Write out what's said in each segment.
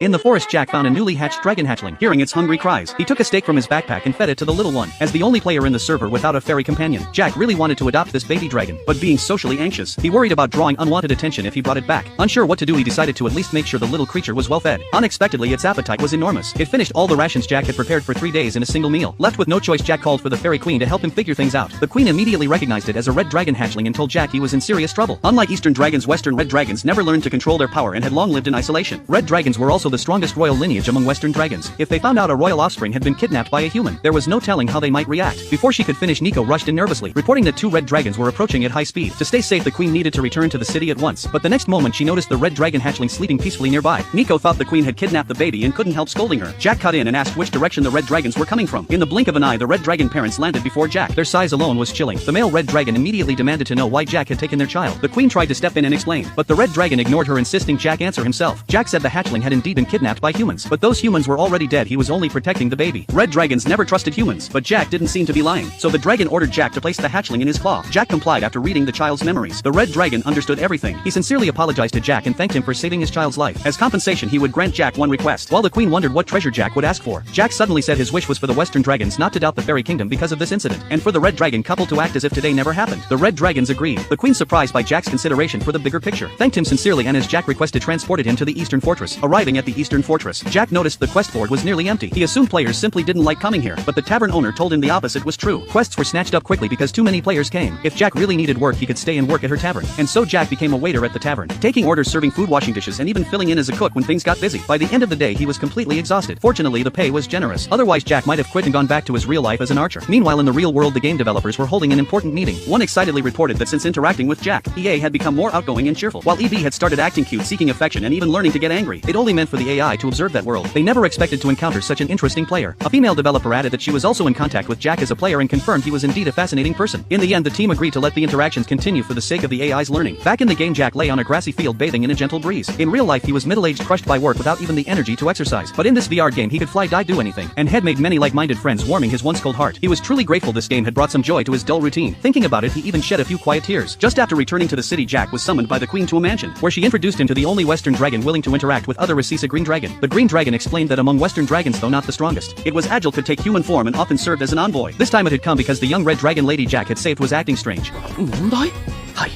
In the forest, Jack found a newly hatched dragon hatchling. Hearing its hungry cries, he took a steak from his backpack and fed it to the little one. As the only player in the server without a fairy companion, Jack really wanted to adopt this baby dragon, but being socially anxious, he worried about drawing unwanted attention if he brought it back. Unsure what to do, he decided to at least make sure the little creature was well fed. Unexpectedly, its appetite was enormous. It finished all the rations Jack had prepared for 3 days in a single meal. Left with no choice, Jack called for the fairy queen to help him figure things out. The queen immediately recognized it as a red dragon hatchling and told Jack he was in serious trouble. Unlike eastern dragons, western red dragons never learned to control their power and had long lived in isolation. Red dragons were also the strongest royal lineage among western dragons. If they found out a royal offspring had been kidnapped by a human, there was no telling how they might react. Before she could finish, Nico rushed in nervously, reporting that 2 red dragons were approaching at high speed. To stay safe, the queen needed to return to the city at once, but the next moment she noticed the red dragon hatchling sleeping peacefully nearby. Nico thought the queen had kidnapped the baby and couldn't help scolding her. Jack cut in and asked which direction the red dragons were coming from. In the blink of an eye, the red dragon parents landed before Jack. Their size alone was chilling. The male red dragon immediately demanded to know why Jack had taken their child. The queen tried to step in and explain, but the red dragon ignored her, insisting Jack answer himself. Jack said the hatchling had indeed been kidnapped by humans, but those humans were already dead. He was only protecting the baby. Red dragons never trusted humans, but Jack didn't seem to be lying. So the dragon ordered Jack to place the hatchling in his claw. Jack complied after reading the child's memories. The red dragon understood everything. He sincerely apologized to Jack and thanked him for saving his child's life. As compensation, he would grant Jack one request. While the queen wondered what treasure Jack would ask for, Jack suddenly said his wish was for the western dragons not to doubt the fairy kingdom because of this incident, and for the red dragon couple to act as if today never happened. The red dragons agreed. The queen, surprised by Jack's consideration for the bigger picture, thanked him sincerely, and as Jack requested, transported him to the eastern fortress. Arriving at the eastern fortress, Jack noticed the quest board was nearly empty. He assumed players simply didn't like coming here, but the tavern owner told him the opposite was true. Quests were snatched up quickly because too many players came. If Jack really needed work, he could stay and work at her tavern, and so Jack became a waiter at the tavern, taking orders, serving food, washing dishes, and even filling in as a cook when things got busy. By the end of the day, he was completely exhausted. Fortunately, the pay was generous. Otherwise, Jack might have quit and gone back to his real life as an archer. Meanwhile, in the real world, the game developers were holding an important meeting. One excitedly reported that since interacting with Jack, EA had become more outgoing and cheerful, while EB had started acting cute, seeking affection, and even learning to get angry. It only meant for the AI to observe that world. They never expected to encounter such an interesting player. A female developer added that she was also in contact with Jack as a player and confirmed he was indeed a fascinating person. In the end, the team agreed to let the interactions continue for the sake of the AI's learning. Back in the game, Jack lay on a grassy field bathing in a gentle breeze. In real life, he was middle-aged, crushed by work without even the energy to exercise. But in this VR game, he could fly, die, do anything, and had made many like-minded friends, warming his once cold heart. He was truly grateful this game had brought some joy to his dull routine. Thinking about it, he even shed a few quiet tears. Just after returning to the city, Jack was summoned by the queen to a mansion, where she introduced him to the only western dragon willing to interact with other Resisa green dragon. The green dragon explained that among western dragons, though not the strongest, it was agile, could take human form, and often served as an envoy. This time it had come because the young red dragon lady Jack had saved was acting strange. 問題？はい。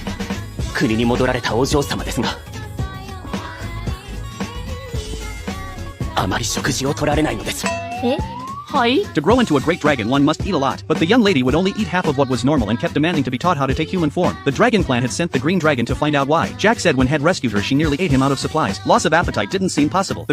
国に戻られたお嬢様ですが、あまり食事を取られないのです。え？はい？ To grow into a great dragon, one must eat a lot, but the young lady would only eat half of what was normal and kept demanding to be taught how to take human form. The dragon clan had sent the green dragon to find out why. Jack said when Head rescued her, she nearly ate him out of supplies. Loss of appetite didn't seem possible. The